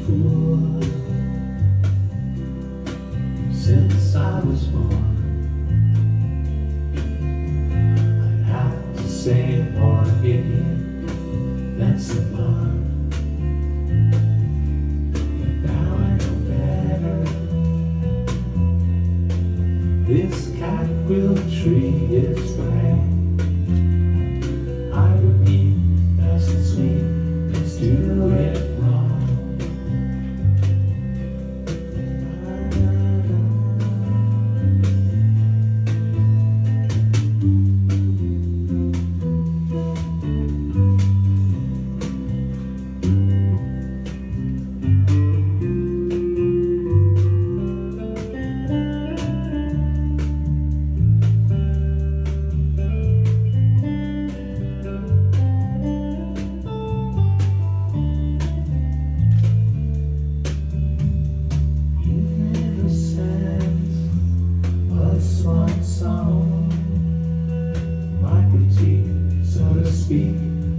fool since I was born. I'd have to say more idiot than sublime. But now I know better. This cat will treat its prey. I repeat, nice and sweet, let's do it wrong.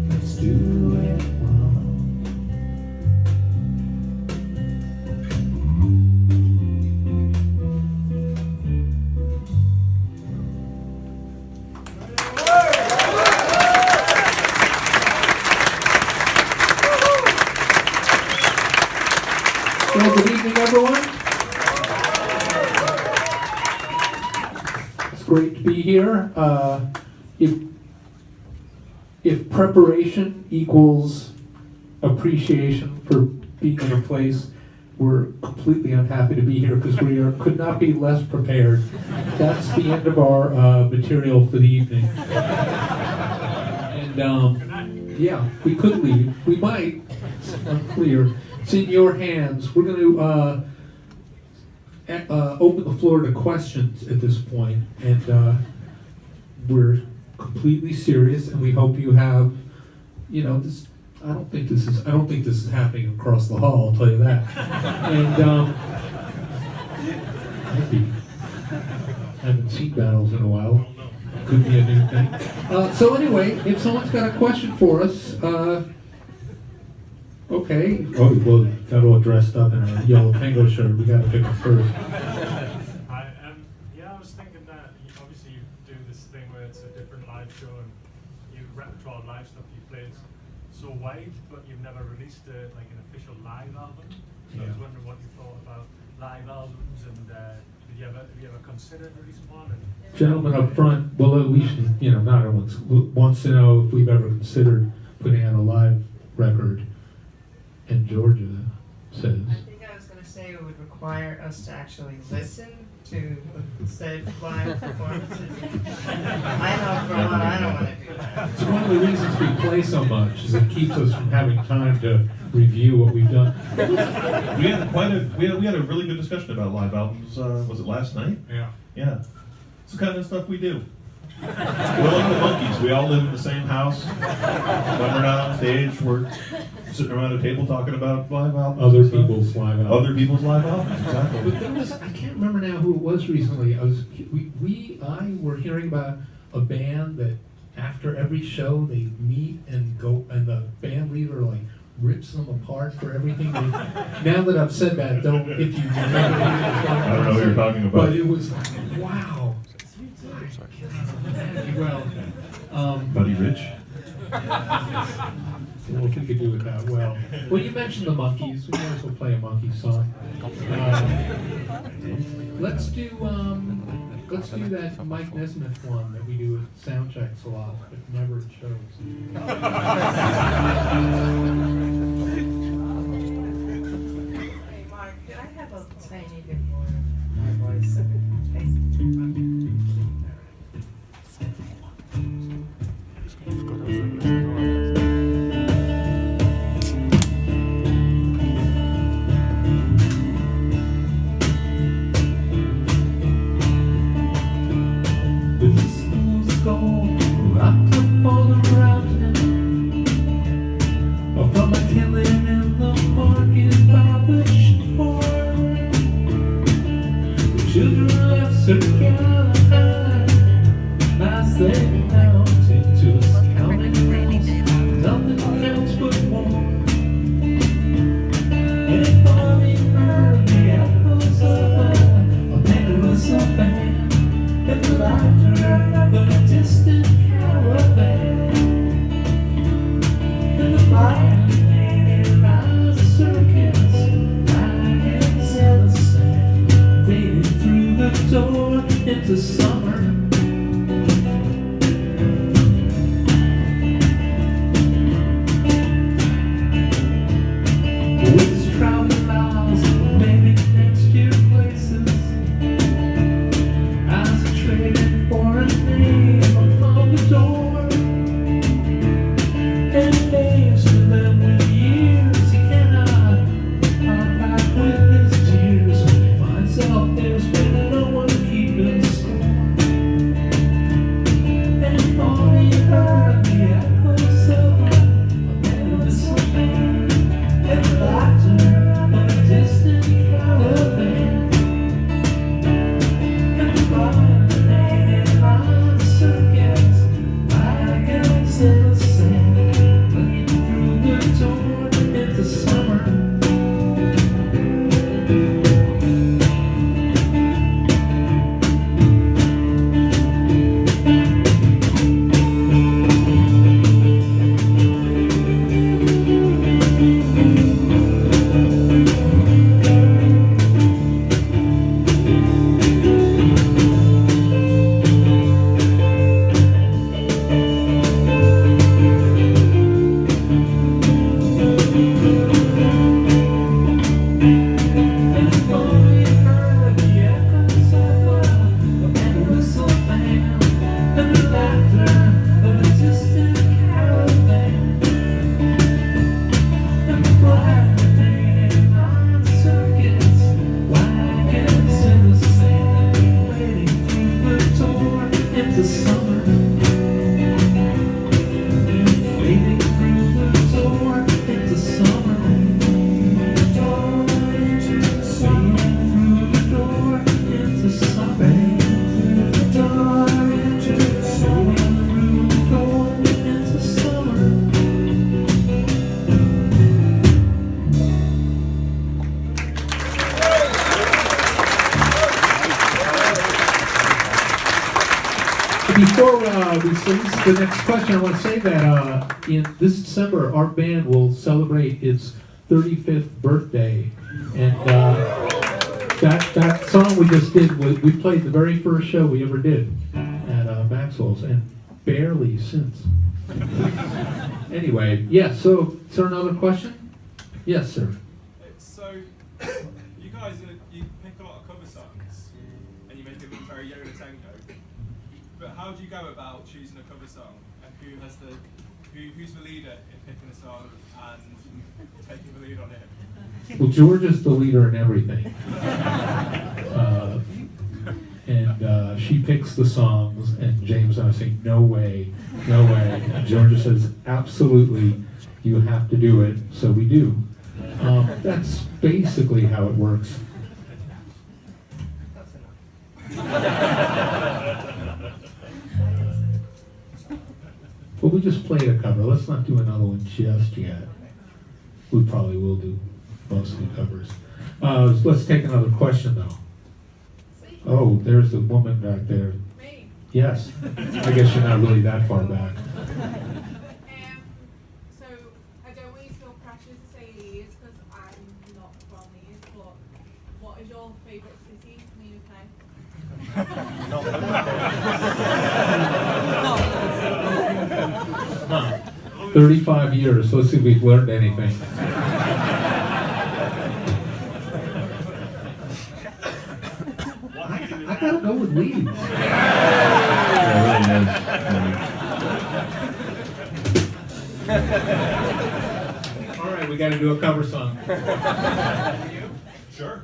Let's do it wrong. Well, good evening, everyone. It's great to be here. If preparation equals appreciation for being in a place, we're completely unhappy to be here because we could not be less prepared. That's the end of our material for the evening. And yeah, we could leave. We might. It's unclear. It's in your hands. We're going to open the floor to questions at this point, and we're completely serious, and we hope you have, this. I don't think this is happening across the hall. I'll tell you that. And maybe I haven't seen battles in a while. Could be a new thing. So anyway, if someone's got a question for us, okay. Oh, well, got all dressed up in a yellow Tengo shirt. We got to pick it first. I was thinking that obviously you do this thing where it's a different live show and you repertoire live stuff you played so wide, but you've never released like an official live album. So I was wondering what you thought about live albums, and have you ever considered releasing one? And Gentlemen up front, well, we should, not everyone wants to know if we've ever considered putting out a live record. And Georgia says, I think I was going to say it would require us to actually listen to said live performances. I know for one, I don't want to do that. it's one of the reasons we play so much, is it keeps us from having time to review what we've done. We had a really good discussion about live albums. Was it last night? Yeah. It's the kind of stuff we do. We're like the monkeys. We all live in the same house. When we're not on stage, we're sitting around a table talking about live albums. Other people's live albums. Other people's live albums, exactly. But there was, I can't remember now who it was recently. I were hearing about a band that after every show they meet and go, and the band leader like rips them apart for everything. Now that I've said that, if you remember. I don't know what you're talking about. But it was like, wow. Well, Buddy Rich? Well, if we could do it that well. Well, you mentioned the Monkees. We might as well play a Monkey song. Let's do that Mike Nesmith one that we do at sound checks a lot, but never at shows. Hey, Mark, could I have a tiny bit more of my voice? From a killing in the market by the shore. Before we release the next question, I want to say that in this December, our band will celebrate its 35th birthday. And that song we just did, we played the very first show we ever did at Maxwell's, and barely since. Anyway, yes, so is there another question? Yes, sir. So, you guys, you pick a lot of cover songs, and you make it look very Yoda Tengo. But how do you go about choosing a cover song, and who's the leader in picking a song and taking the lead on it? Well, George is the leader in everything. And she picks the songs, and James and I say, no way, no way. And Georgia says, absolutely, you have to do it, so we do. That's basically how it works. Well, we just played a cover. Let's not do another one just yet. We probably will do mostly covers. Let's take another question, though. Oh, there's the woman back there. Me? Yes. I guess you're not really that far back. So, I don't want you to feel pressure to say Leeds, because I'm not from Leeds, but what is your favourite city in the UK? 35 years. Let's see if we've learned anything. I gotta go with Leeds. Yeah, it really is. All right, we gotta do a cover song. Sure.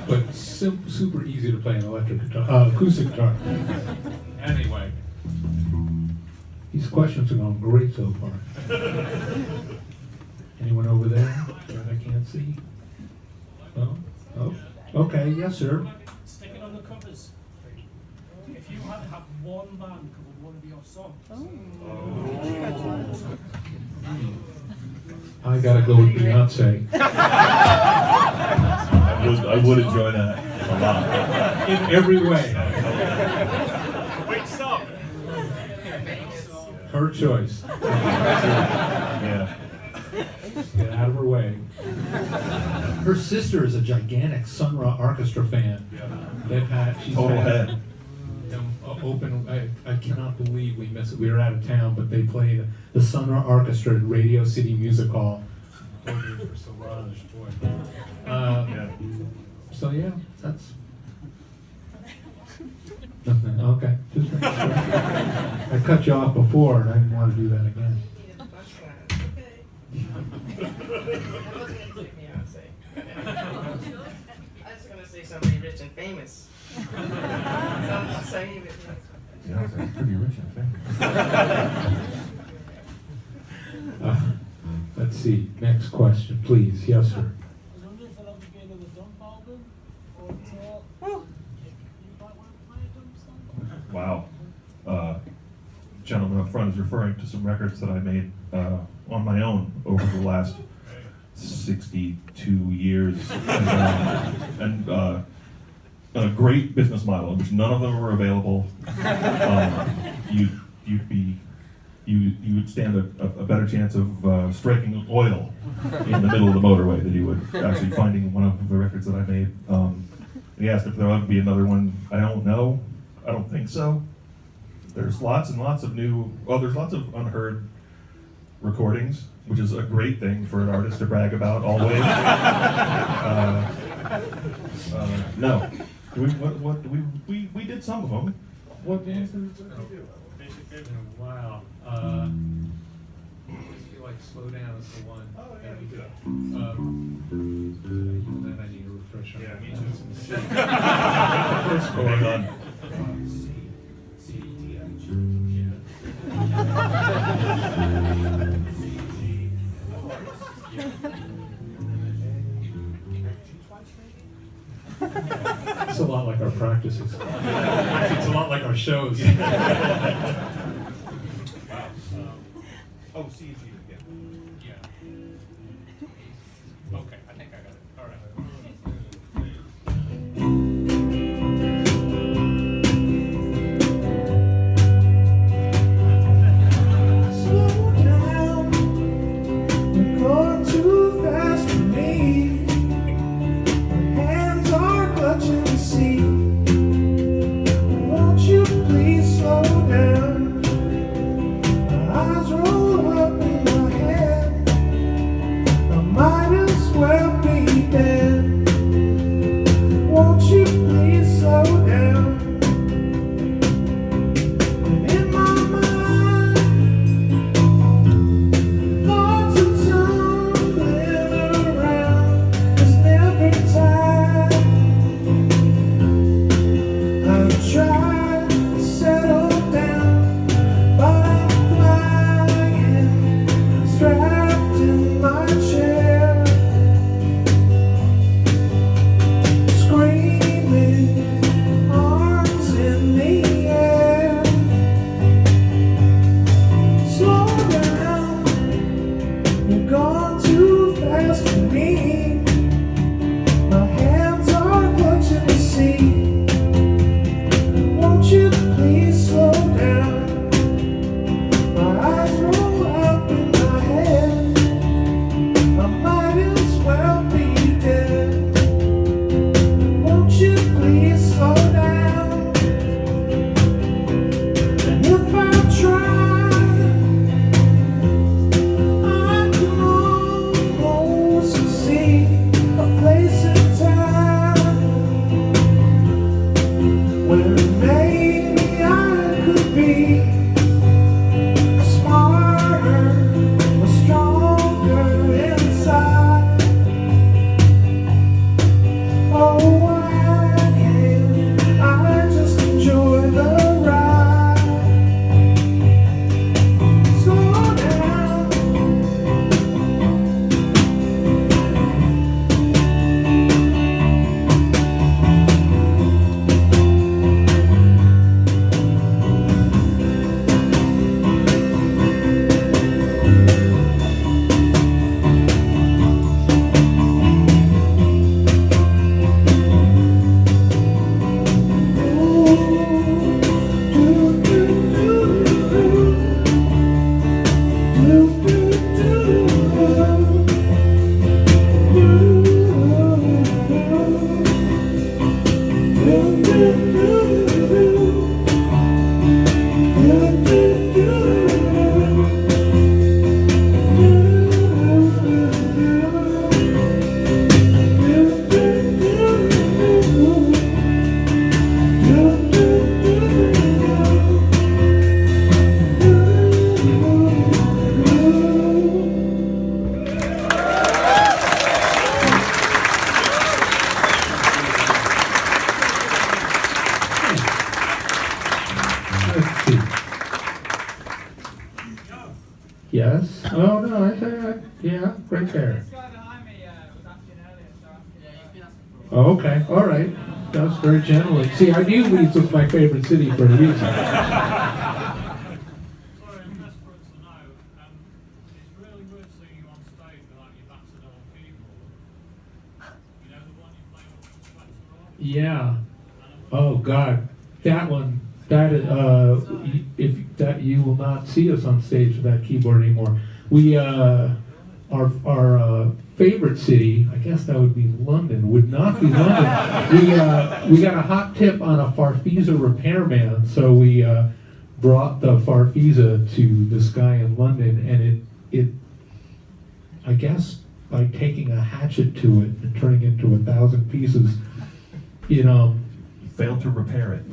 But super easy to play an electric guitar, acoustic guitar. Anyway, these questions are going great so far. Anyone over there that I can't see? No? Oh, okay, yes, sir. Sticking on the covers. If you had to have one band cover one of your songs. I gotta go with Beyonce. I would enjoy that a lot. In every way. Which song? Her choice. Yeah. Get out of her way. Her sister is a gigantic Sun Ra Orchestra fan. She's Total had head. them open. I cannot believe we missed it. We were out of town, but they played the Sun Ra Orchestra at Radio City Music Hall. For Solange, boy. Yeah. So yeah, that's nothing. Okay. Just making sure. I cut you off before, and I didn't want to do that again. I wasn't gonna say Beyonce. I was gonna say somebody rich and famous. So you would. Yeah, it's pretty rich and famous. Let's see. Next question, please. Yes, sir. I was wondering if that'll be getting the Dump album or tour. If you might want to play a Dump song. Wow. Gentleman up front is referring to some records that I made on my own over the last 62 years. And a great business model in which none of them were available. You would stand a better chance of striking oil in the middle of the motorway than you would actually finding one of the records that I made. He asked if there ought to be another one. I don't know. I don't think so. There's lots and lots of there's lots of unheard recordings, which is a great thing for an artist to brag about always. No. We did some of them. What did we do? Wow. I feel like Slow Down is the one. Oh, yeah, that we we did. did. Then I need a refresher. Yeah, me too. First chord. Hang on. C, D, I, G. It's a lot like our practices. It's a lot like our shows. Oh, C and G again. Yeah. Okay, I think I got it. All right. Slow down, you're going too fast for me. My hands are clutching the seat. Won't you please slow down? My eyes roll up in my head. I might as well be dead. Won't you please slow down? And in my mind, thoughts are tumbling around. There's never time. I'm trying to settle down, but I'm flying, strapped in my chair, screaming, arms in the air. Slow down, you're gone too fast for me. My hands are clutching the seat. Won't you please slow down? My eyes roll up in my head. I might as well be dead. Won't you please slow down? And if I try, I can almost right there. This guy behind me was asking earlier, so asking. Oh, okay, all right. That's very generally. See, I knew Leeds was my favorite city for a reason. Sorry, I'm desperate to know. It's really weird seeing you on stage without your Brudenell keyboard. You know the one you play with the Spectre on? Yeah. Oh God, that one. That if that you will not see us on stage with that keyboard anymore. We our favorite city, I guess that would be London. Would not be London. We got a hot tip on a Farfisa repairman, so we brought the Farfisa to this guy in London, and it I guess by taking a hatchet to it and turning it into 1,000 pieces, Failed to repair it.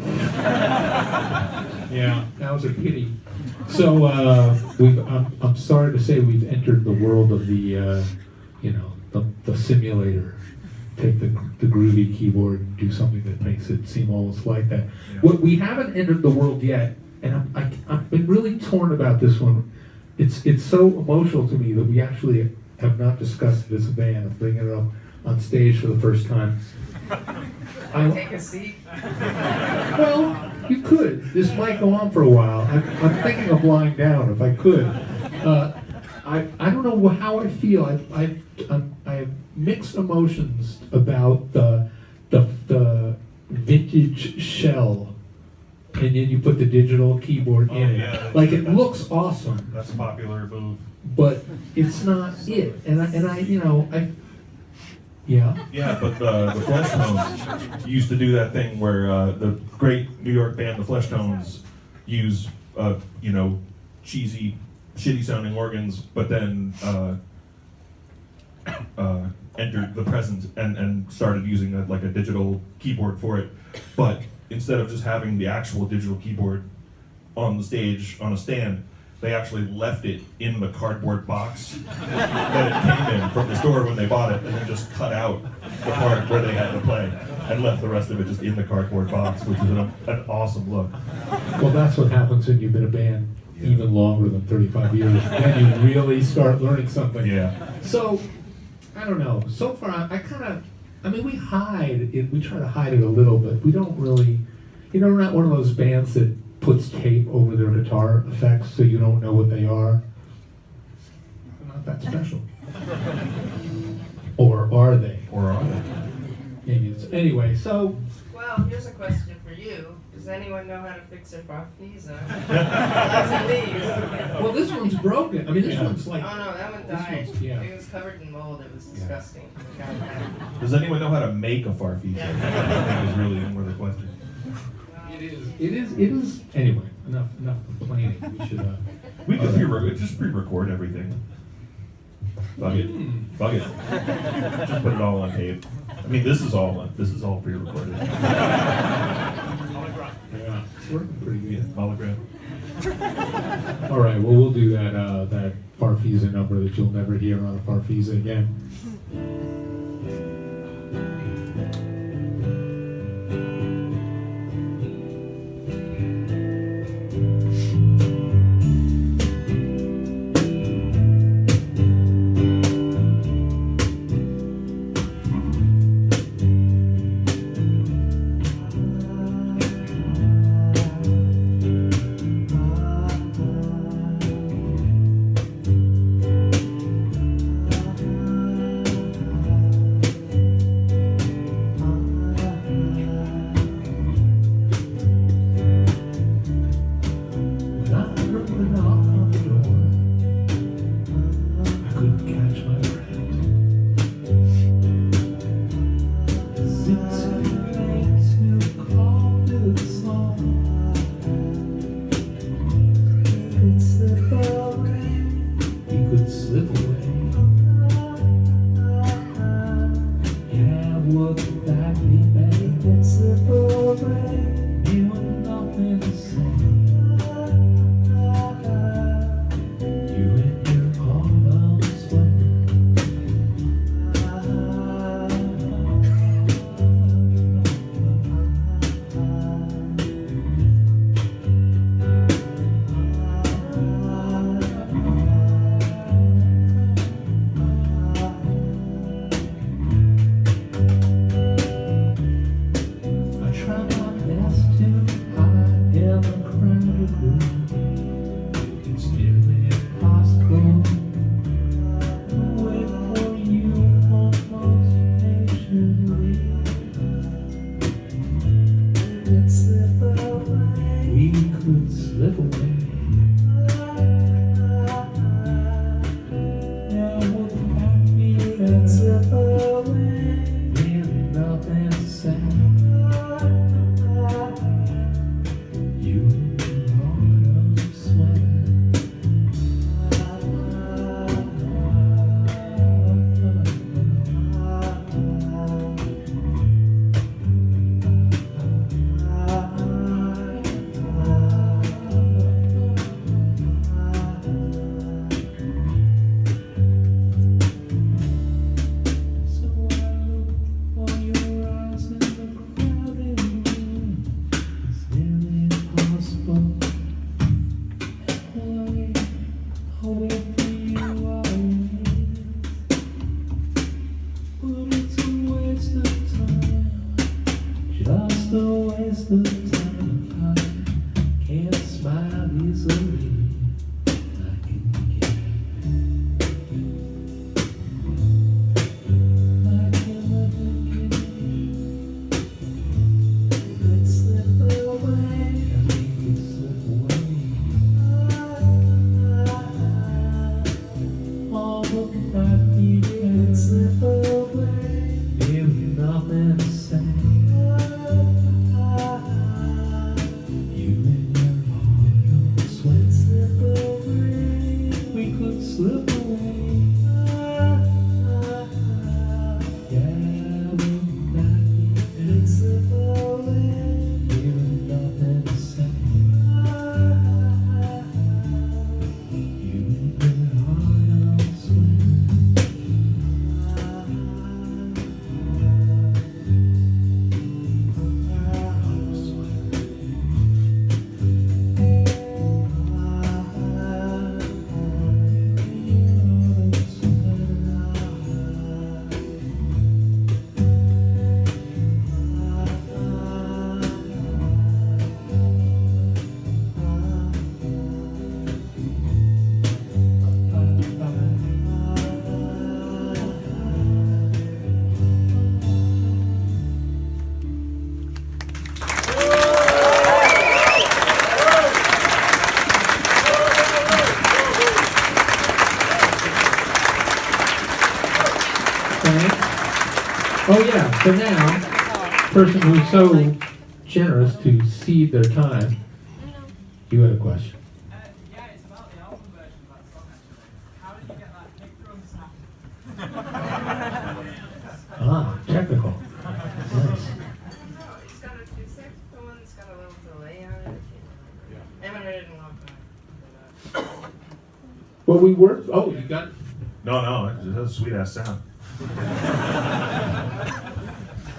Yeah, that was a pity. So I'm sorry to say we've entered the world of the the simulator. Take the groovy keyboard and do something that makes it seem almost like that. Yeah. What we haven't entered the world yet, and I've been really torn about this one. It's so emotional to me that we actually have not discussed it as a band. I'm bringing it up on stage for the first time. Take a seat. Well, you could. This might go on for a while. I'm thinking of lying down if I could. I don't know how I feel. I have mixed emotions about the vintage shell, and then you put the digital keyboard in it. Yeah. Like it looks awesome, That's a popular move. but it's not it. And I yeah. Yeah, but the Fleshtones used to do that thing where the great New York band, the Fleshtones, use cheesy, shitty sounding organs, but then entered the present and started using a digital keyboard for it. But instead of just having the actual digital keyboard on the stage on a stand, they actually left it in the cardboard box that it came in from the store when they bought it, and then just cut out the part where they had to play and left the rest of it just in the cardboard box, which is an awesome look. Well, that's what happens when you've been a band even longer than 35 years. Then you really start learning something. Yeah. So, I don't know. So far, we hide it. We try to hide it a little bit. We don't really, we're not one of those bands that puts tape over their guitar effects so you don't know what they are. They're not that special. Or are they? Or are they? Maybe it's, anyway, so. Well, here's a question for you. Does anyone know how to fix a Farfisa? That's a Leeds. Well, this one's broken. I mean, this one's like. Oh no, that one This died. one's- yeah. It was covered in mold. It was disgusting. We got it back. Does anyone know how to make a Farfisa? Yeah. I think is really more the question. It is. Anyway, enough complaining. We should. We could just pre-record everything. Fuck it. Just put it all on tape. I mean, this is all pre-recorded. Yeah, it's working pretty Yeah, good. hologram. All right, well, we'll do that Farfisa number that you'll never hear on a Farfisa again. Thanks. Oh yeah, so now, person who's so generous to cede their time, you had a question. Yeah, it's about the album version of that song actually. How did you get that kick drum sound? Ah, technical. Nice. I don't know, it's got a saxophone, it's got a little delay on it. I haven't heard it in a long time. Well, we worked, oh, you got, No, it's a sweet ass sound.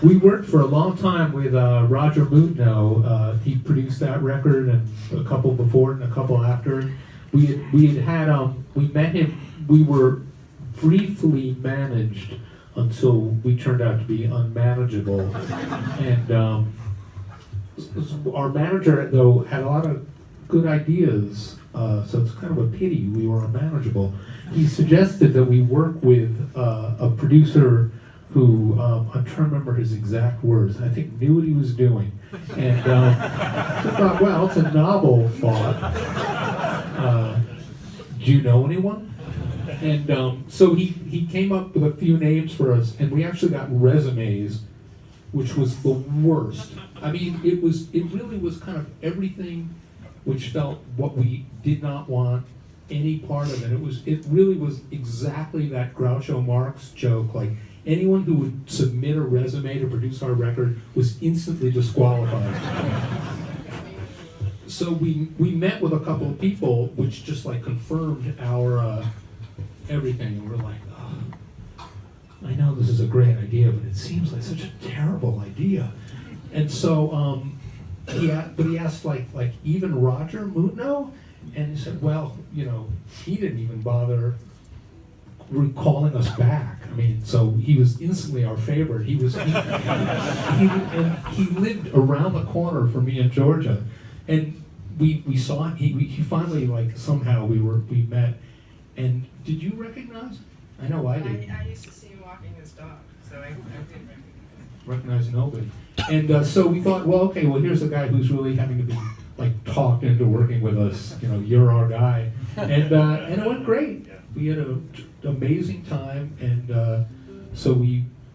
we worked for a long time with Roger Mutno. He produced that record and a couple before and a couple after. We met him, we were briefly managed until we turned out to be unmanageable. And our manager, though, had a lot of good ideas, so it's kind of a pity we were unmanageable. He suggested that we work with a producer who, I'm trying to remember his exact words, I think knew what he was doing. And so I thought, well, it's a novel thought. Do you know anyone? And so he came up with a few names for us, and we actually got resumes, which was the worst. I mean, it really was kind of everything which felt what we did not want any part of it. It really was exactly that Groucho Marx joke, like anyone who would submit a resume to produce our record was instantly disqualified. So we met with a couple of people, which just like confirmed our everything, and we're like, oh, I know this is a great idea, but it seems like such a terrible idea. And so he asked like even Roger Mutno, and he said, well, he didn't even bother calling us back. I mean, so he was instantly our favorite. He lived around the corner from me in Georgia, and we saw him. He finally somehow we met. And did you recognize? I know I did. I used to see him walking his dog, so I did Recognize nobody. And so we thought, well, okay, well, here's a guy who's really having to be talked into working with us. You're our guy. And it went great. We had an amazing time, and so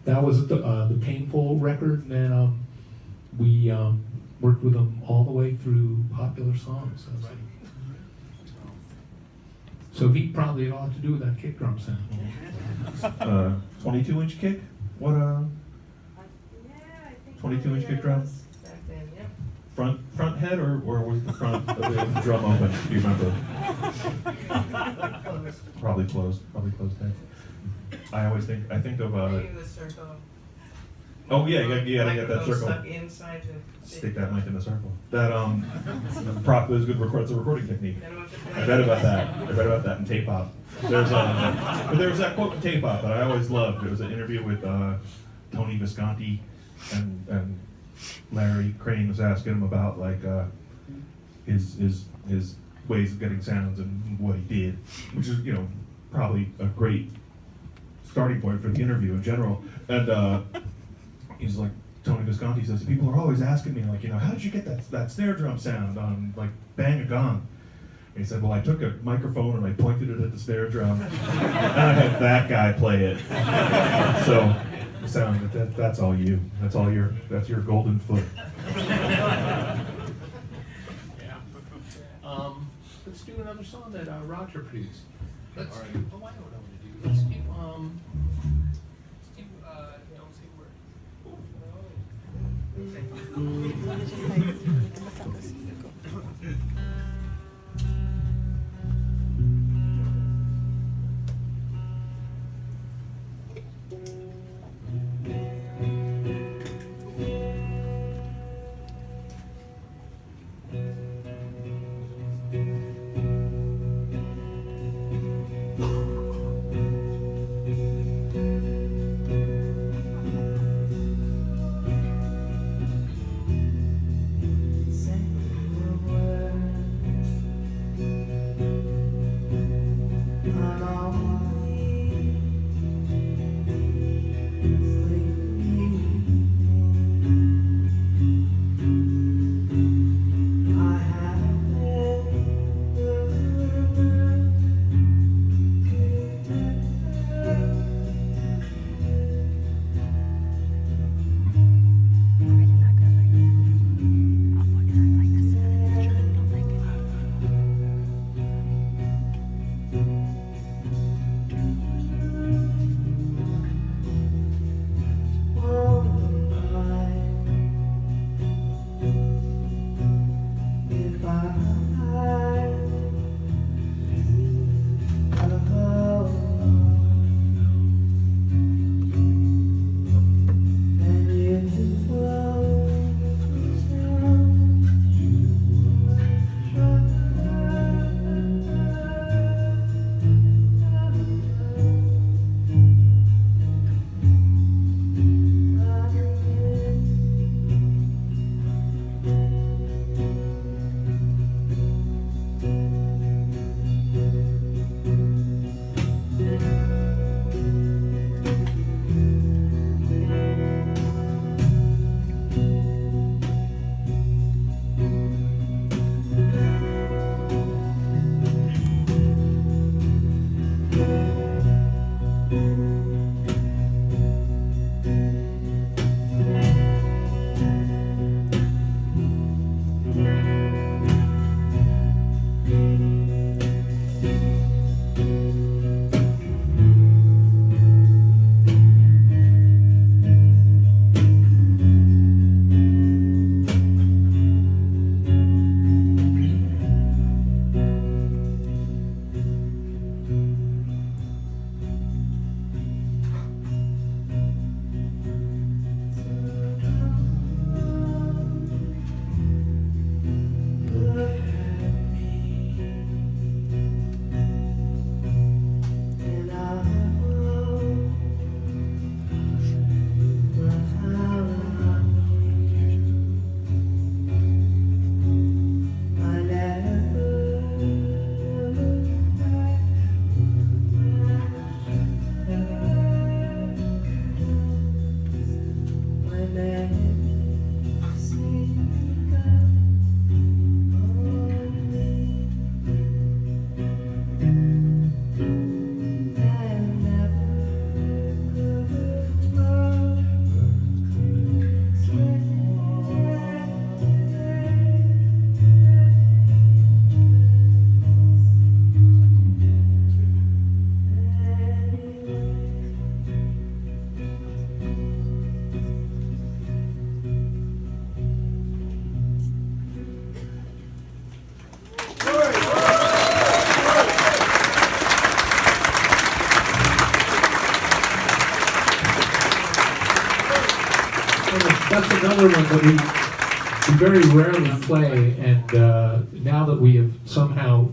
that was the Painful record, and then we worked with them all the way through Popular Songs. So he probably had a lot to do with that kick drum sound. 22-inch kick? What Yeah, I think 22-inch kick drum? back then, yep. Front head or was the front of the drum open? Do you remember? Probably closed head. I think of Maybe the circle. oh yeah, you gotta get that Microphone circle. Stuck inside the Stick that mic in the circle. That prop is good. It's a recording technique. I read about that in Tape Op. There was that quote in Tape Op that I always loved. It was an interview with Tony Visconti, and Larry Crane was asking him about his ways of getting sounds and what he did, which is probably a great starting point for the interview in general. And he's like, Tony Visconti says, people are always asking me, how did you get that snare drum sound on Bang a Gong? And he said, well, I took a microphone and I pointed it at the snare drum, and I had that guy play it. So the sound that's all you. That's your golden foot. Yeah. Let's do another song that Roger produced. Let's do, I know what I want to do. Let's do Don't Say a Word. that's another one that we very rarely play, and now that we have somehow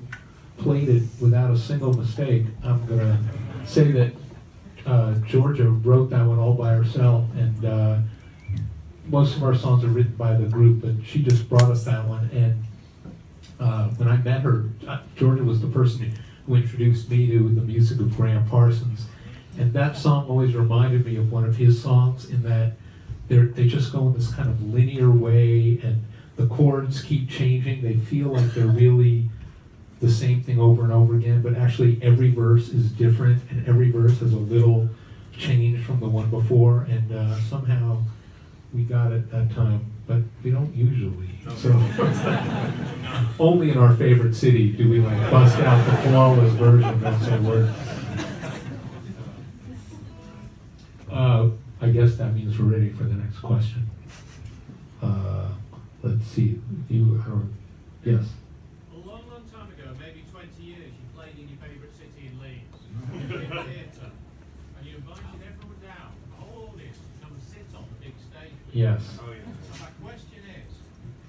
played it without a single mistake, I'm gonna say that Georgia wrote that one all by herself, and most of our songs are written by the group, but she just brought us that one. And when I met her, Georgia was the person who introduced me to the music of Graham Parsons, and that song always reminded me of one of his songs in that they just go in this kind of linear way, and the chords keep changing. They feel like they're really the same thing over and over again, but actually every verse is different, and every verse has a little change from the one before, and somehow we got it that time, but we don't usually. So only in our favorite city do we like bust out the flawless version, don't say a word. I guess that means we're ready for the next question. Let's see, yes? A long, long time ago, maybe 20 years, you played in your favourite city in Leeds, in the theatre, and you invited everyone down, the whole audience, to come and sit on the big stage. Yes. So my question is,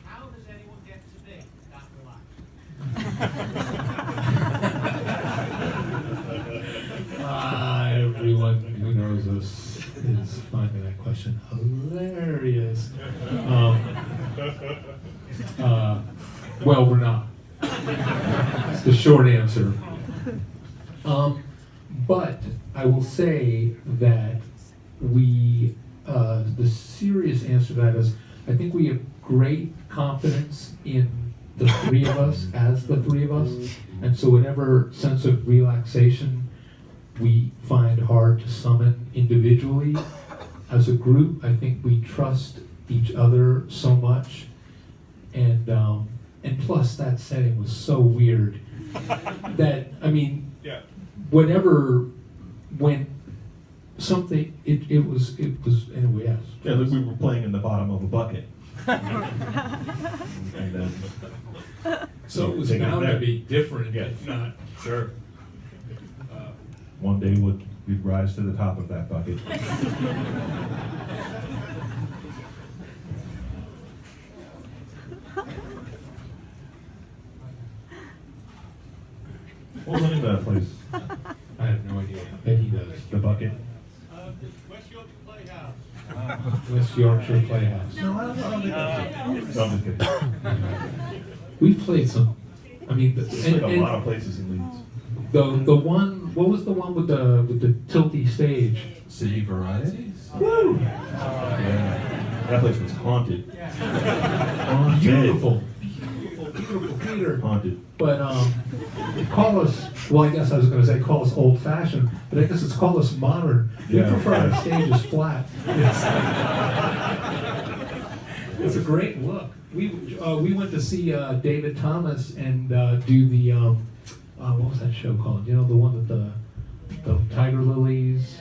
how does anyone get to be that relaxed? Everyone who knows us is finding that question hilarious. Well, we're not. It's the short answer. But I will say that the serious answer to that is, I think we have great confidence in the three of us, as the three of us, and so whatever sense of relaxation we find hard to summon individually, as a group, I think we trust each other so much, and plus that setting was so weird that, I mean, whatever went something, it was anyway. Yes. Yeah, like we were playing in the bottom of a bucket. And then, So it was Take it bound there. to be different, Yeah. if not. sure. One day we'd rise to the top of that bucket. What was the name of that place? I have no idea. I bet he does. The bucket? West Yorkshire Playhouse. West Yorkshire Playhouse. No, I don't think that's it. No, I'm just kidding. We played some. I mean, There's like a lot of places in Leeds. the one. What was the one with the tilty stage? City Varieties? Woo! Yeah. That place was haunted. Haunted. Beautiful, beautiful theater. Haunted. But call us. Well, I guess I was going to say call us old-fashioned, but I guess it's call us modern. We Yeah. prefer our stages flat. It's a great look. We went to see David Thomas and do the what was that show called? You know, the one that the tiger lilies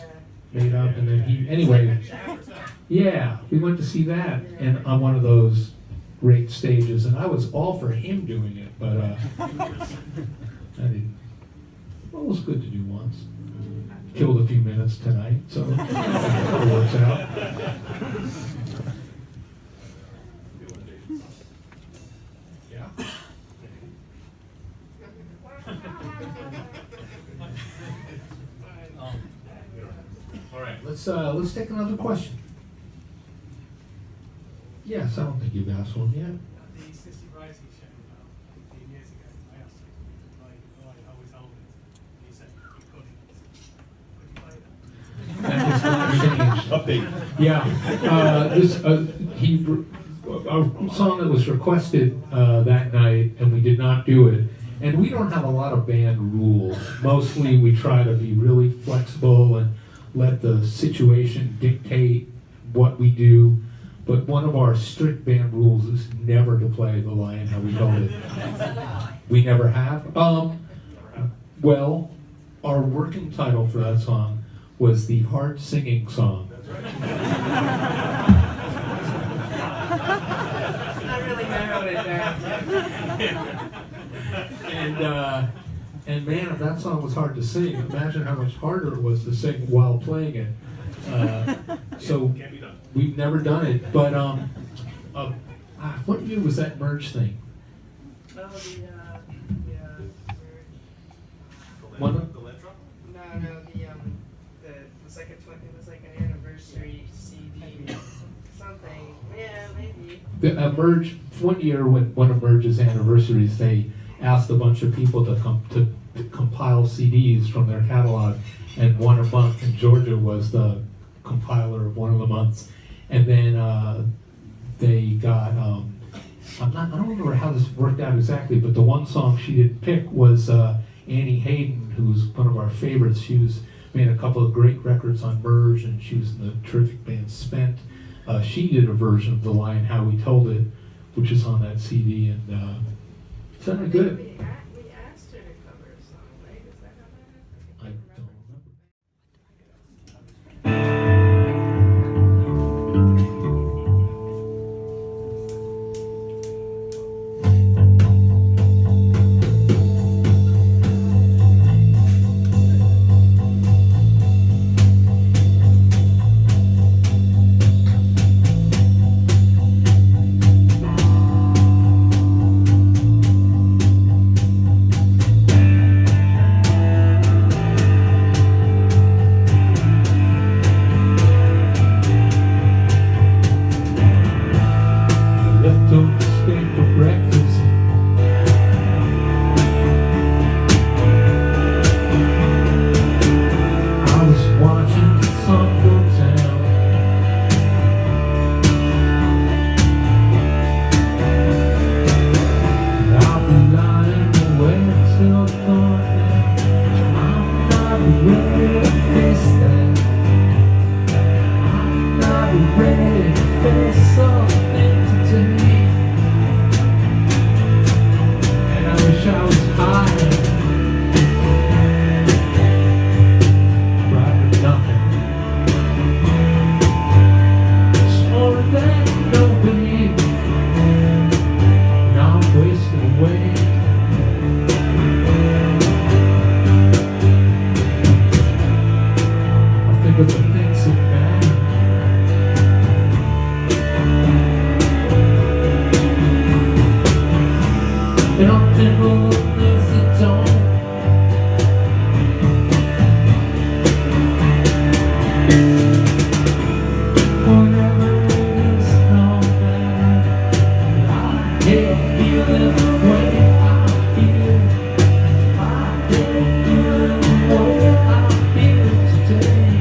made up, and then anyway. Yeah, we went to see that, and on one of those great stages, and I was all for him doing it, but I didn't. Well, it was good to do once. Killed a few minutes tonight, so it works out. Yeah. All right, let's take another question. Yes, I don't think you've asked one yet. The Sissy Rising show about 15 years ago, I asked him to play I Was Old It. He said he couldn't. Could you play that? That has not changed. Update. Yeah, a song that was requested that night, and we did not do it. And we don't have a lot of band rules. Mostly, we try to be really flexible and let the situation dictate what we do. But one of our strict band rules is never to play The Lion How We Built It. We never have. Well, our working title for that song was the Heart Singing Song. I really narrowed it down. And man, if that song was hard to sing, imagine how much harder it was to sing while playing it. So Can't be done. we've never done it, but what year was that merge thing? Oh, One- The lead truck? no, the was like it was like an anniversary CD, something. Yeah, maybe. The merge one year when one of Merge's anniversaries, they asked a bunch of people to compile CDs from their catalog, and one a month. And Georgia was the compiler of one of the months, and then they got. I don't remember how this worked out exactly, but the one song she didn't pick was Annie Hayden, who's one of our favorites. She made a couple of great records on Merge, and she was in the terrific band Spent. She did a version of the line "How We Told It," which is on that CD, and it sounded good. We asked her to cover a song, right? Is that how that happened? I don't remember. Leftover steak for breakfast. I was watching the sun go down. And I'll be lying awake till morning. I'm not ready to face that. I'm not ready to face something today. And I wish I was high, driving nothing. Smaller than nobody, and I'm wasting away. I think of the things that matter. And I'm thinking of things that don't. Whatever it is, no matter. I hate feeling the way I feel. I hate feeling the way I feel today.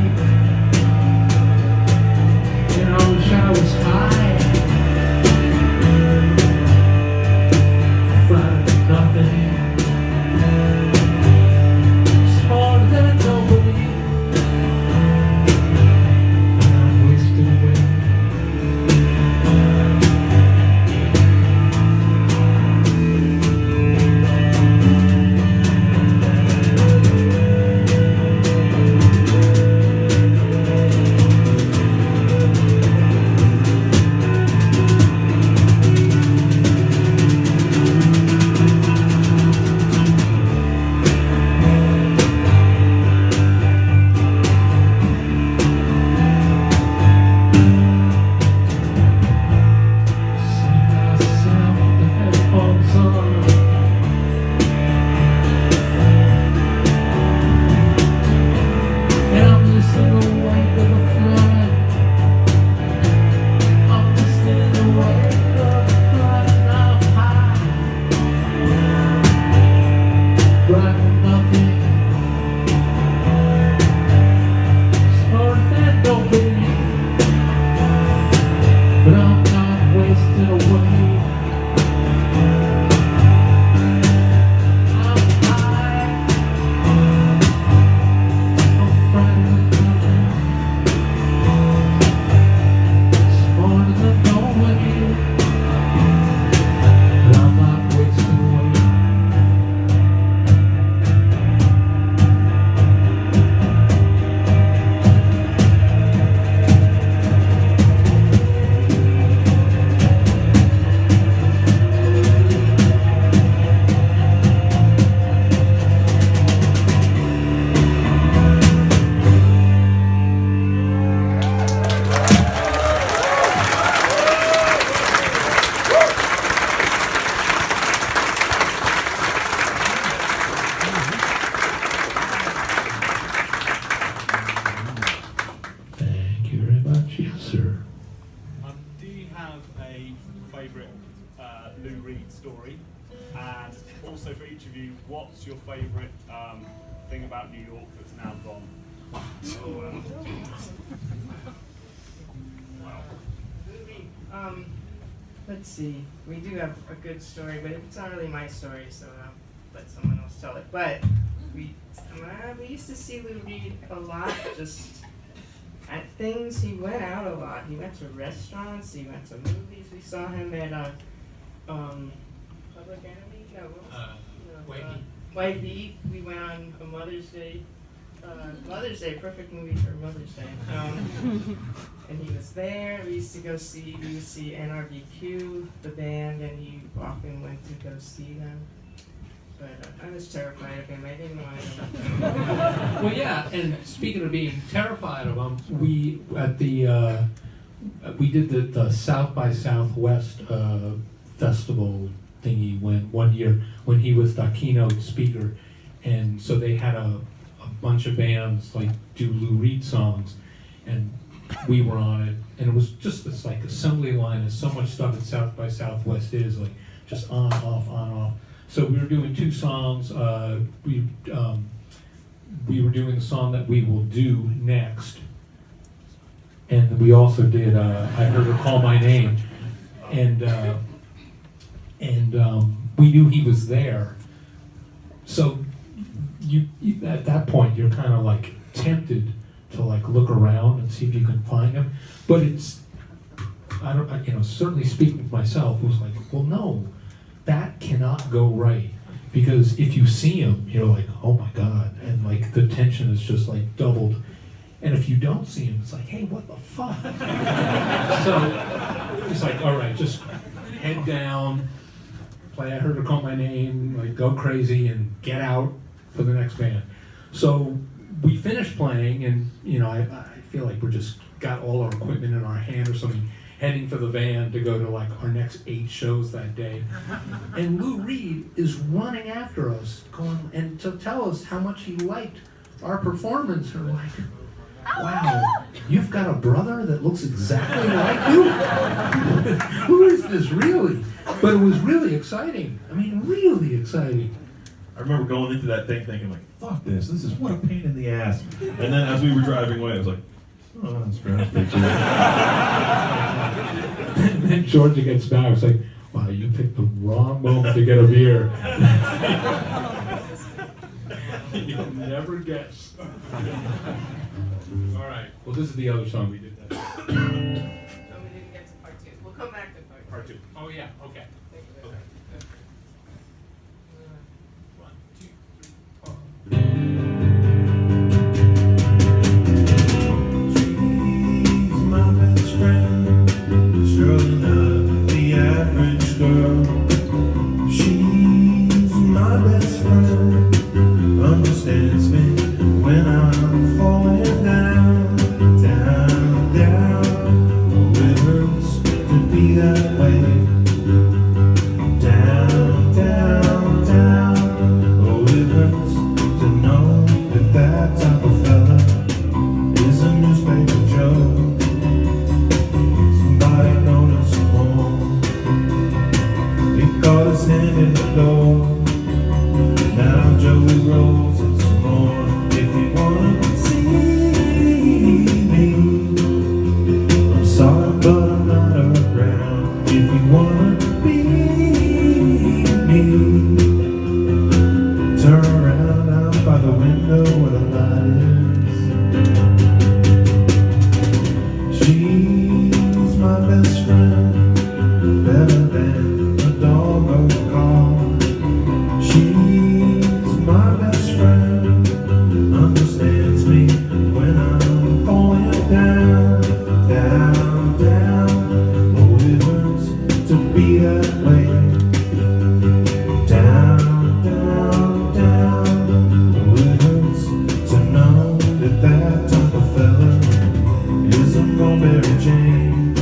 favourite Lou Reed story? And also for each of you, what's your favourite thing about New York that's now gone? Let's see. We do have a good story, but it's not really my story, so I'll let someone else tell it. But we used to see Lou Reed a lot, just at things. He went out a lot. He went to restaurants. He went to movies. We saw him at Public Enemy. No, what was it? White Heat. White Heat. We went on a Mother's Day. Mother's Day, perfect movie for Mother's Day. And he was there. We would see NRBQ, the band, and he often went to go see them. But I was terrified of him. I didn't know him. Well, yeah, and speaking of being terrified of him, we did the South by Southwest festival thingy one year when he was the keynote speaker, and so they had a bunch of bands like do Lou Reed songs, and we were on it, and it was just this like assembly line, and so much stuff at South by Southwest is like just on off. So we were doing two songs. We were doing the song that we will do next, and we also did I Heard Her Call My Name, and we knew he was there. So you at that point you're kind of like tempted to like look around and see if you can find him, but it's certainly speaking for myself, it was like, well, no, that cannot go right, because if you see him, you're like, oh my god, and like the tension is just like doubled, and if you don't see him, it's like, hey, what the fuck? So it's like, all right, just head down, play I Heard Her Call My Name, like go crazy and get out for the next band. So we finished playing, and I feel like we're just got all our equipment in our hand or something, heading for the van to go to like our next 8 shows that day. And Lou Reed is running after us, going and to tell us how much he liked our performance. And we're like, wow, you've got a brother that looks exactly like you? Who is this really? But it was really exciting. I mean, really exciting. I remember going into that thing thinking like, fuck this. This is what a pain in the ass. And then as we were driving away, I was like, oh, that's pretty cool. And then Georgia gets back. It's like, wow, you picked the wrong moment to get a beer. You'll never guess. All right. Well, this is the other song we did. No, we didn't get to part 2. We'll come back to part 2. Part 2. Oh yeah. Okay. Thank you. Okay. 1, 2, 3, 4. She's my best friend, surely not the average girl. She's my best friend, understands me when I'm falling down, down, down. Oh, it hurts to be that way. Down, down, down. Oh, it hurts to know that that type of fella is a newspaper joke. Somebody noticed more. He caught his hand in the door. Now Joey rolls it some more. If you wanna see me, I'm sorry, but I'm not around. If you wanna be me, turn around, I'm by the window where the light is. She's my best friend, better than a dog or a car. She's my best friend, understands me when I'm falling down, down, down. Oh, it hurts to be that way. Down, down, down. Oh, it hurts to know that that type of fella is a mulberry Jane.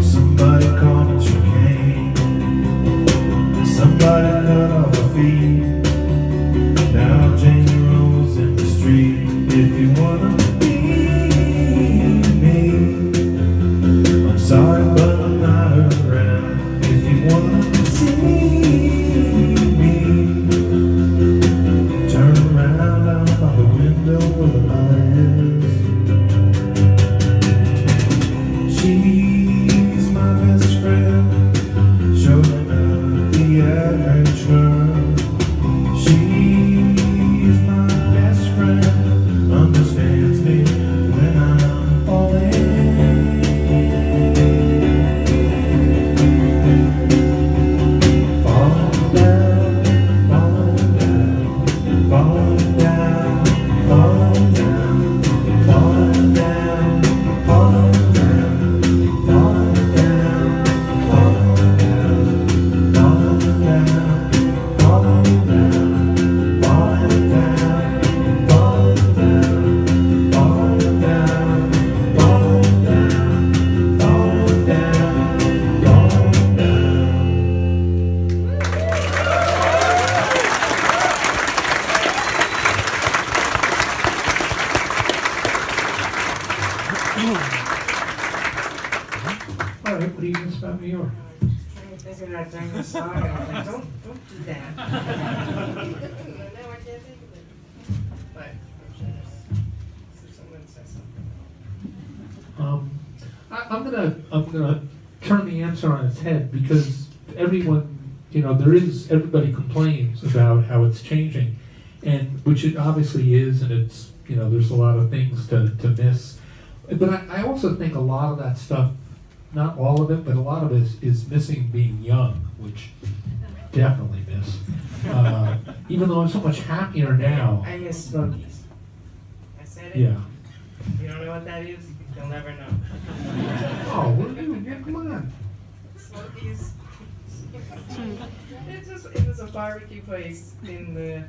Somebody call me Chicane. Somebody cut off her feet. Now Jane rolls in the street. If you wanna be me, I'm sorry, but I'm not around. All right, what do you miss about New York? Trying to think of that dang song, and I'm like, don't do that. No, I can't think of it. But I'm sure someone says something. I'm gonna turn the answer on its head because everyone, everybody complains about how it's changing, and which it obviously is, and it's, there's a lot of things to miss. But I also think a lot of that stuff, not all of it, but a lot of it is missing being young, which definitely miss. Even though I'm so much happier now. I miss Smokies. I said it. Yeah. You don't know what that is? You'll never know. Oh, what are you doing? Yeah, come on. Smokies. It was a barbecue place in the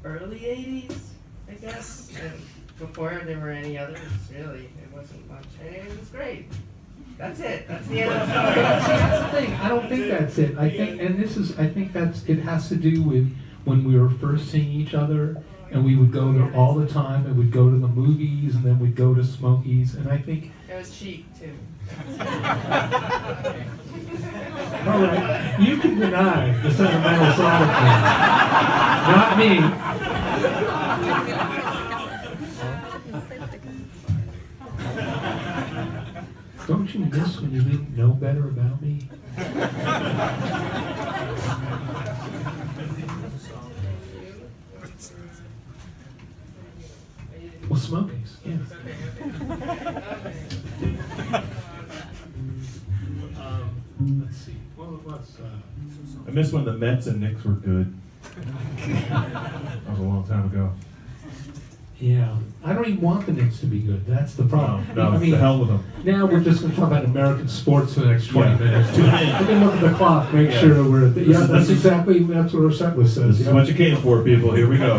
early 80s, I guess. And before there were any others, really, it wasn't much. And it was great. That's it. That's the end of the story. That's the thing. I don't think that's it. I think it has to do with when we were first seeing each other, and we would go there all the time, and we'd go to the movies, and then we'd go to Smokies, and I think. It was cheap too. All right, you can deny the sentimental side of things, not me. Don't you miss when you didn't know better about me? Well, Smokies, yeah. Let's see. What's I miss when the Mets and Knicks were good. That was a long time ago. Yeah, I don't even want the Knicks to be good. That's the problem. No, the hell with them. Now we're just going to talk about American sports for the next 20 minutes. Tune in. I can look at the clock, make sure we're. That's what our set list says. This is what you came for, people. Here we go.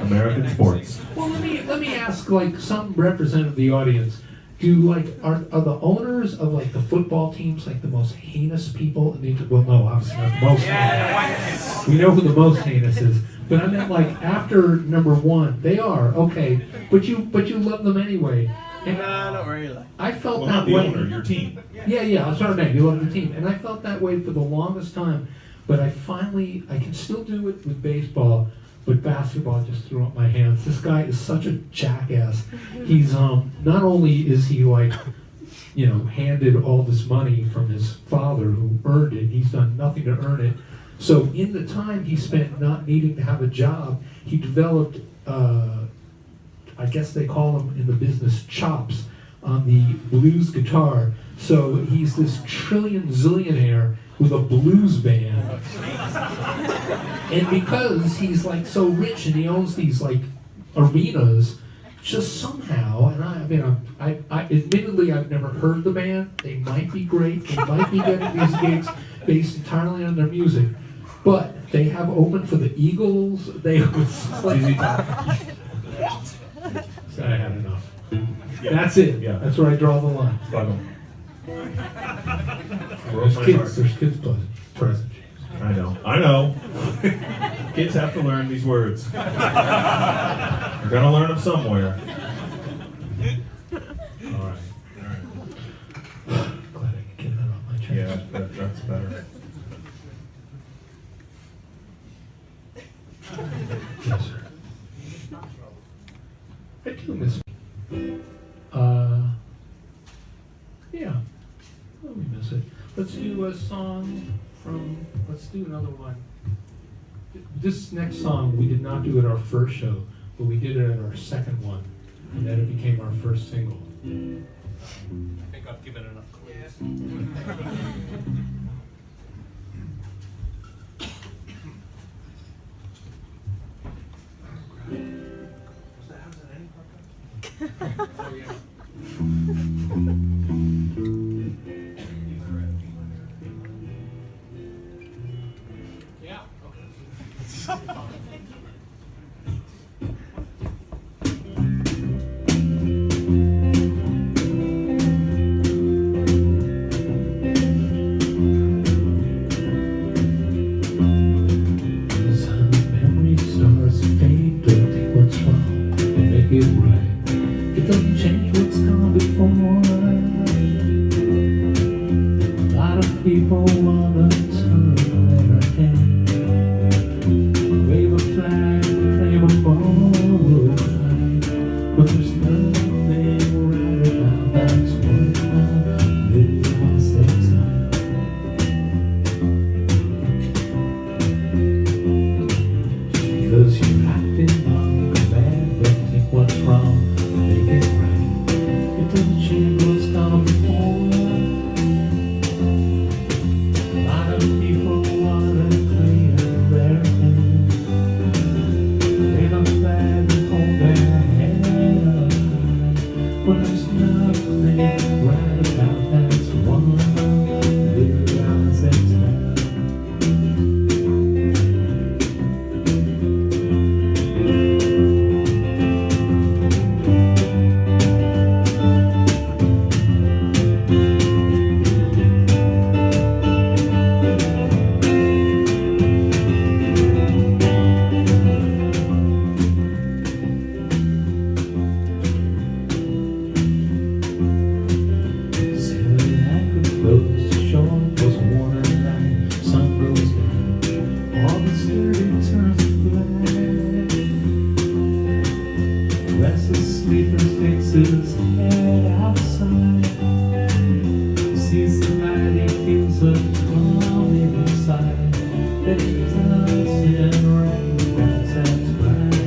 American sports. Well, let me ask, like, some representative of the audience. Are the owners of the football teams the most heinous people in the? Well, no, obviously not the most. Heinous. We know who the most heinous is. But I meant after number one, they are okay. But you love them anyway. And no, not really. I felt well, that not the way. owner, your team. Yeah. That's what I meant. You love your team, and I felt that way for the longest time. But I can still do it with baseball. But basketball just threw up my hands. This guy is such a jackass. He's not only is he handed all this money from his father who earned it, he's done nothing to earn it. So in the time he spent not needing to have a job, he developed, I guess they call them in the business chops, on the blues guitar. So he's this zillionaire with a blues band. And because he's so rich and he owns these arenas, just somehow, and I admittedly I've never heard the band. They might be great. They might be getting these gigs based entirely on their music, but they have opened for the Eagles. They Easy time. So I had enough. Yeah. That's it. Yeah. That's where I draw the line. There's kids present. I know. Kids have to learn these words. You're gonna learn them somewhere. All right. Glad I could get that off my chest. Yeah, that's better. Yes, sir. I do miss. Yeah. Let me miss it. Let's do a song from. Let's do another one. This next song we did not do at our first show, but we did it at our second one, and then it became our first single. I think I've given enough clues. Oh, yeah. Yeah, okay. Memory starts to fade, don't think what's wrong and make it right. It doesn't change what's come before. A lot of people wanna turn their head, wave a flag, claim a borrowed flag, but there's nothing right about that's worthwhile living on said time. Just because you're acting on command, don't think what's wrong, make it right. It doesn't change what's gone before. A lot of people wanna clear their head, wave a flag and hold their head up high. Well, there's nothing right about that's one little eyes at time. Sailing like a boat to shore goes a warning light, sun goes down, all the sturdy turns black. Restless sleeper sticks his head outside, sees the light, he feels a calm inside. Then he doesn't recognize that's right.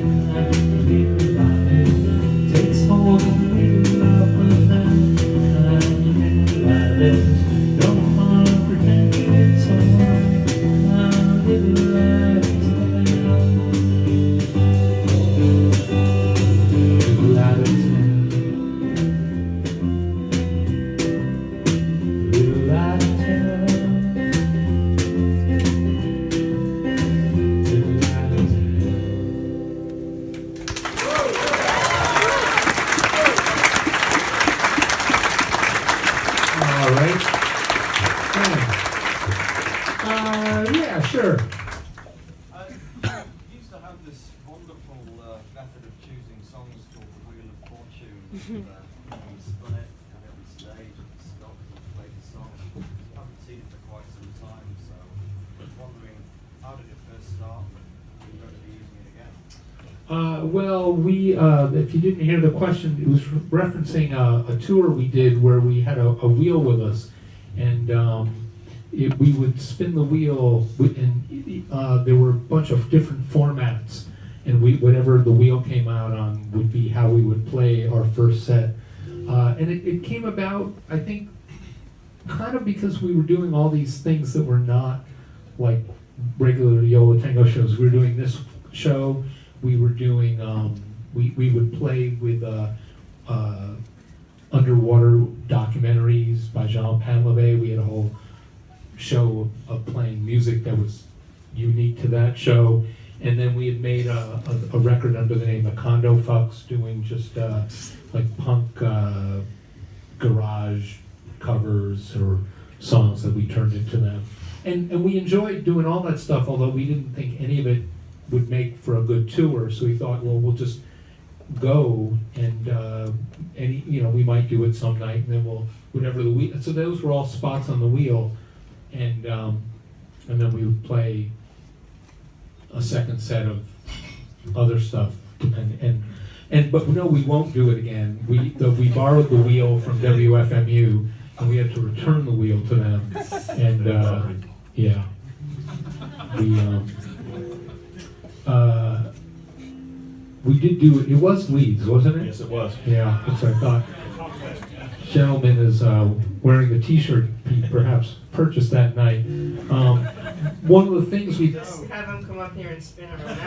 Little light takes hold of the middle of the night. Don't comprehend it's alright. Little light of ten. Little light of ten. Little light of ten. Little light of ten. All right. Yeah, sure. You used to have this wonderful method of choosing songs called the Wheel of Fortune. You spun it, and every stage at the stop you played the song. I haven't seen it for quite some time, so I was wondering, how did it first start? Are you going to be using it again? Well, if you didn't hear the question, it was referencing a tour we did where we had a wheel with us, and we would spin the wheel, and there were a bunch of different formats, and whatever the wheel came out on would be how we would play our first set. And it came about, I think, kind of because we were doing all these things that were not like regular Yola Tango shows. We were doing this show. We were doing, we would play with underwater documentaries by Jean Panlevé. We had a whole show of playing music that was unique to that show. And then we had made a record under the name of Condo Fucks, doing just like punk garage covers or songs that we turned into them. And we enjoyed doing all that stuff, although we didn't think any of it would make for a good tour. So we thought, well, we'll just go and we might do it some night, and then we'll whatever the wheel. So those were all spots on the wheel, and then we would play a second set of other stuff, but no, we won't do it again. We borrowed the wheel from WFMU, and we had to return the wheel to them, and yeah, we did do it. It was Leeds, wasn't it? Yes, it was. Yeah, that's what I thought. Gentleman is wearing the T-shirt he perhaps purchased that night. One of the things we Just have him come up here and spin around.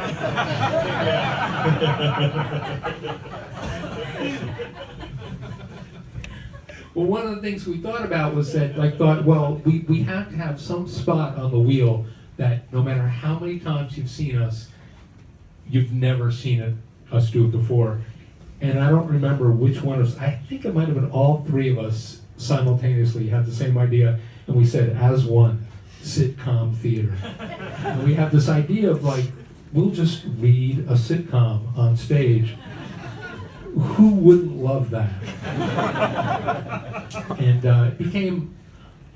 Well, one of the things we thought about was that, we have to have some spot on the wheel that no matter how many times you've seen us, you've never seen us do it before. And I don't remember which one of us, I think it might have been all three of us simultaneously had the same idea, and we said, as one, sitcom theater. And we have this idea of we'll just read a sitcom on stage who wouldn't love that? And it became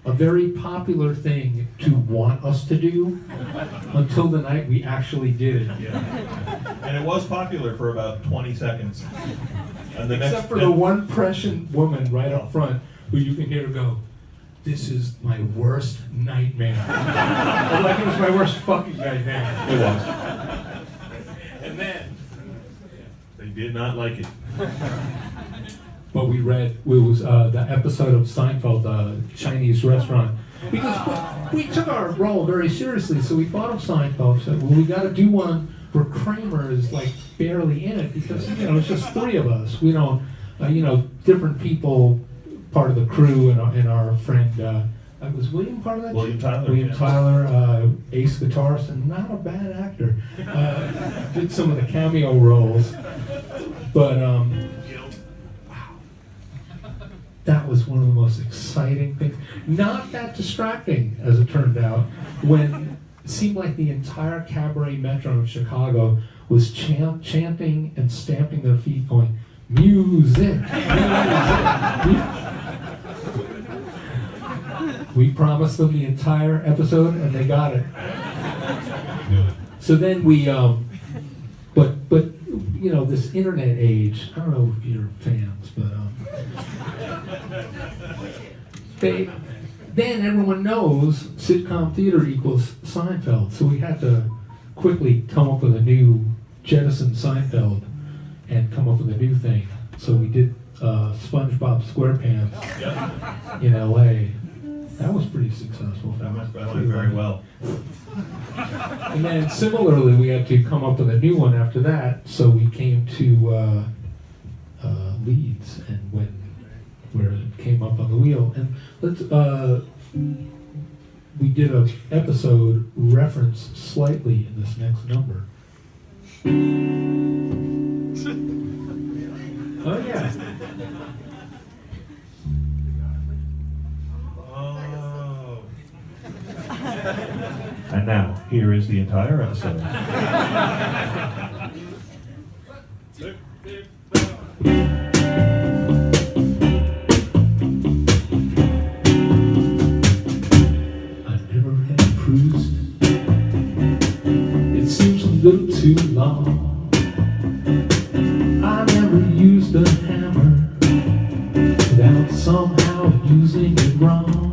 a very popular thing to want us to do until the night we actually did it. Yeah. And it was popular for about 20 seconds. And the Except for the one prescient woman right up front who you can hear go, "This is my worst nightmare." Like it was my worst fucking nightmare. It was. And then, They did not like it. but we read, it was the episode of Seinfeld, Chinese restaurant, because we took our role very seriously, so we thought of Seinfeld, said, well, we got to do one where Kramer is like barely in it, because, it's just three of us. We don't, different people, part of the crew, and our friend, was William part of that? William Tyler. William yeah. Tyler, ace guitarist, and not a bad actor. Did some of the cameo roles. But, wow. That was one of the most exciting things. Not that distracting, as it turned out, when it seemed like the entire Cabaret Metro in Chicago was chanting and stamping their feet, going, music, music. We promised them the entire episode, and they got it. So then we, but this internet age, I don't know if you're fans, but then everyone knows sitcom theater equals Seinfeld, so we had to quickly come up with a new jettison Seinfeld and come up with a new thing. So we did SpongeBob SquarePants in LA. That was pretty successful. That went very well. And then similarly, we had to come up with a new one after that. So we came to Leeds, and where it came up on the wheel. And we did an episode reference slightly in this next number. Oh yeah. And now, here is the entire episode. I never had cruised. It seems a little too long. I never used a hammer without somehow using it wrong.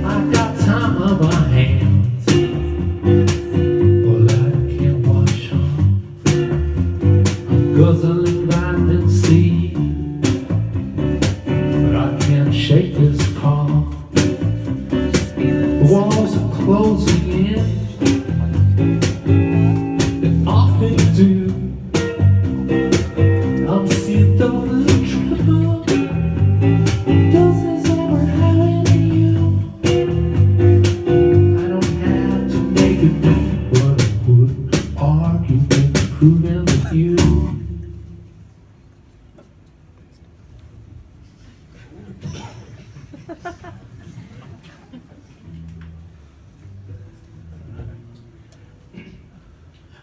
I got time on my hands, but I can't wash off. I'm guzzling vitamin C, but I can't shake this cough. The walls are closing in, they often do. I'm seeing double and triple. Does this ever happen to you? I don't have to make it right, but I wouldn't argue with proving with you.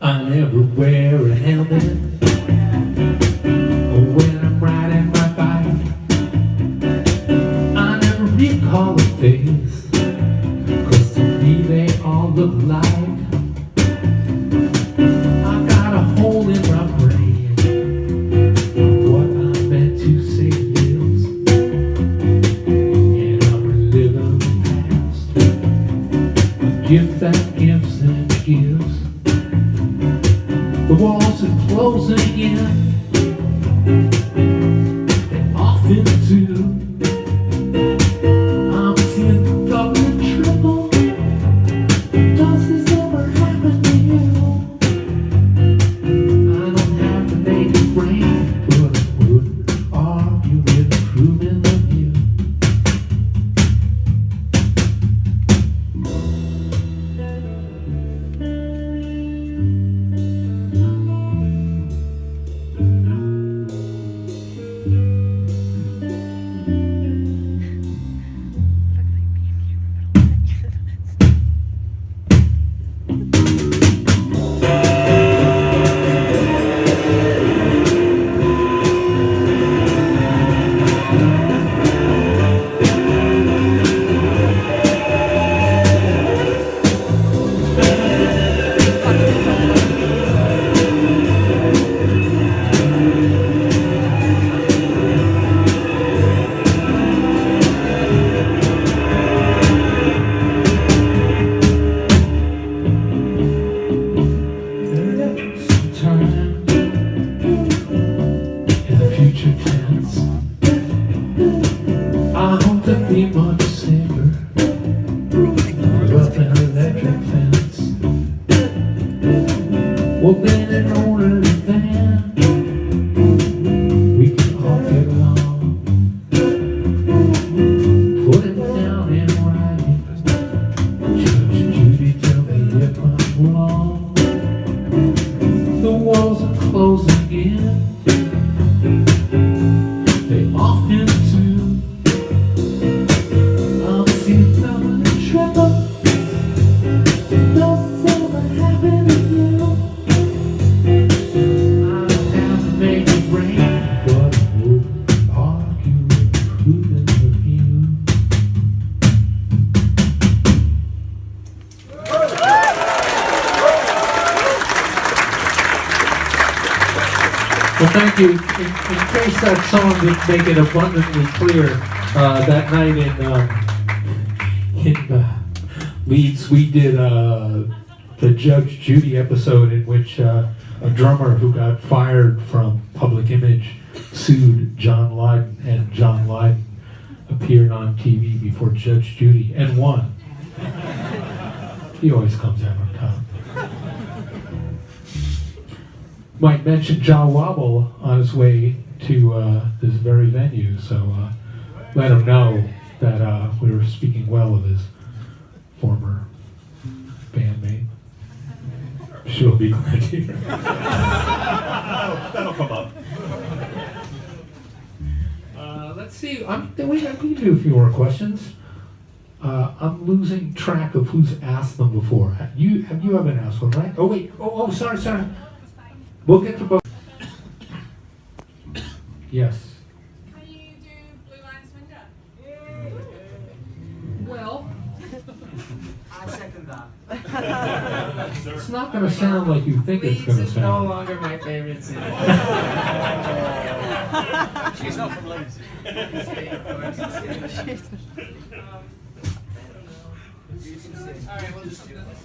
I never wear a helmet when I'm riding my bike. I never recall a face, 'cause to me they all look alike. I got a hole in my brain, what I meant to say lives, and I'm reliving the past, a gift that gives and gives. The walls are closing electric fence. I hope to be much safer with an electric fence. Well, then an orderly van, we can all get along. Put it down in writing. Judge Judy, tell me if I'm wrong. The walls are closing in. They often do. I'll see them triple. Nothing will happen to you. I don't have to make it rain, but I would argue with prudent review. Well, thank you. In case that song didn't make it abundantly clear, that night in Leeds, we did the Judge Judy episode in which a drummer who got fired from Public Image sued John Lydon, and John Lydon appeared on TV before Judge Judy and won. He always comes out on top. Might mention John Wobble on his way to this very venue, so let him know that we were speaking well of his former bandmate. She'll be glad to hear. That'll come up. Let's see. We can do a few more questions. I'm losing track of who's asked them before. You haven't asked one, right? Oh wait. Oh, sorry. We'll get to both. Yes. Can you do Blue Line Swinger? Well, I second that. it's not going to sound like you think it's Leeds going to is no sound. longer my favorite city. She's not from Leeds. Alright, we'll just do this.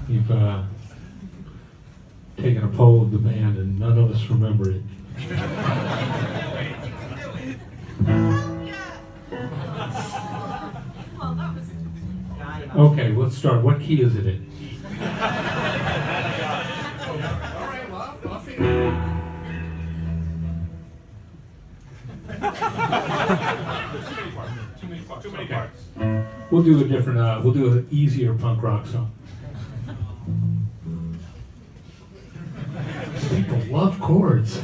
You've taken a poll of the band and none of us remember it. Well, that was. Okay, let's start. What key is it in? All right, well, I'll figure it out. Too many parts. We'll do a different, we'll do an easier punk rock song. People love chords.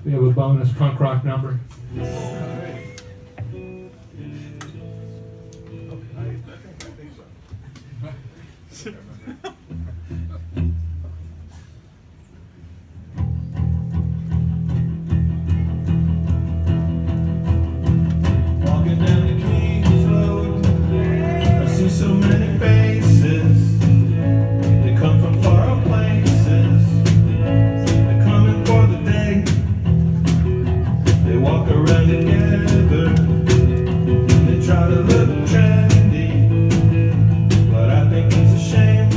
We have a bonus punk rock number. Walking down the King's Road, I see so many faces. They come from far off places. They're coming for the day. They walk around together. They try to look trendy, but I think it's a shame.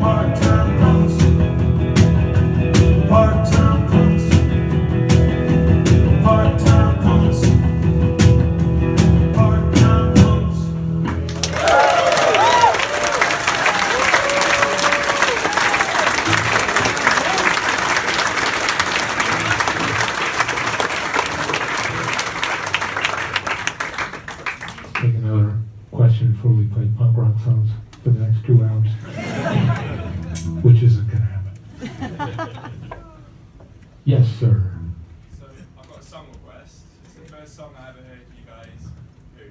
Part-time punks. Part-time punks. Part-time punks. Part-time punks. Take another question before we play punk rock songs for the next 2 hours, which isn't gonna happen. Yes, sir. So I've got a song request. It's the first song I ever heard you guys do,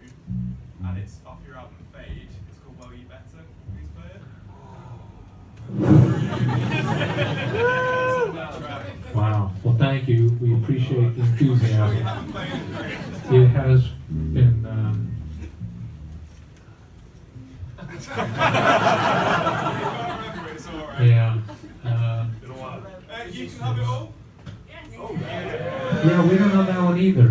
and it's off your album Fade. It's called Well You Better. Please play it. Wow. Well, thank you. We appreciate the Oh, you enthusiasm. haven't played it for ages. It has been. You can't remember it, it's alright. Yeah. Been a while. You can have it all. Yeah, we don't know that one either.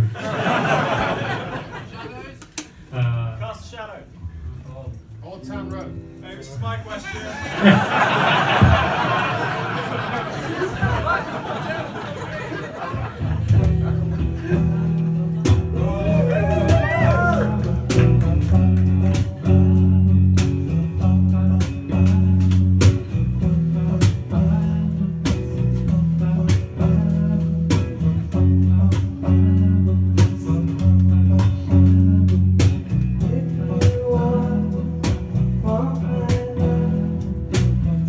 Cast a shadow. Old Town Road. This is my question.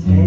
Take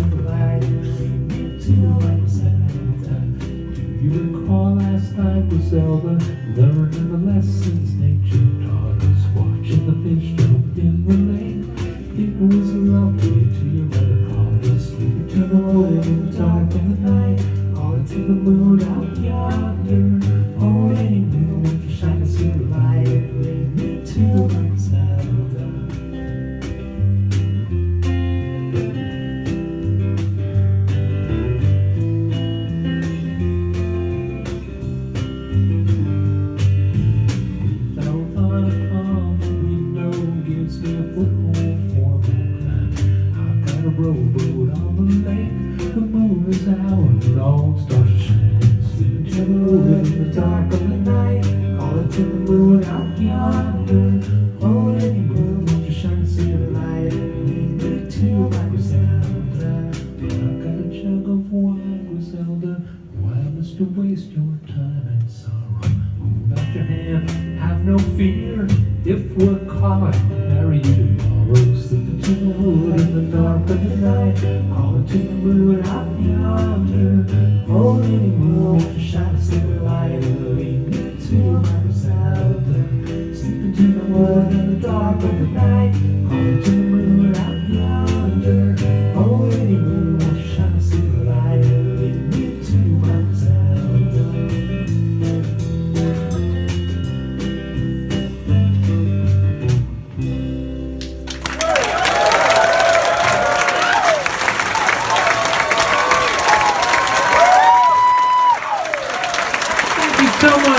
silver light and lead me to my Griselda. Do you recall last night, Griselda, learning the lessons nature taught us, watching the fish jump in the lake? It was lovely to your right call us, sleeping to the wood in the dark in the night, calling to the moon out yonder. Oh, any moon with your shining silver light and lead me to my Griselda. Rowboat on the lake, the moon is out and all stars are shining. Sleeping to the wood in the dark of the night, calling to the moon out yonder. Oh, any moon, won't you shine a silver light and lead me to my Griselda? I've got a jug of wine, Griselda. Why must you waste your time and sorrow? Hold out your hand, have no fear. If we're caught, I'll marry you tomorrow. Sleeping to the wood in the dark of the night, calling to the moon out yonder. Oh, any moon, won't you shine a silver light and lead me to my Griselda? Sleeping to the wood in the dark of the night, calling to the moon out yonder. Oh, any moon, won't you shine a silver light and lead me to my Griselda? Thank you so much.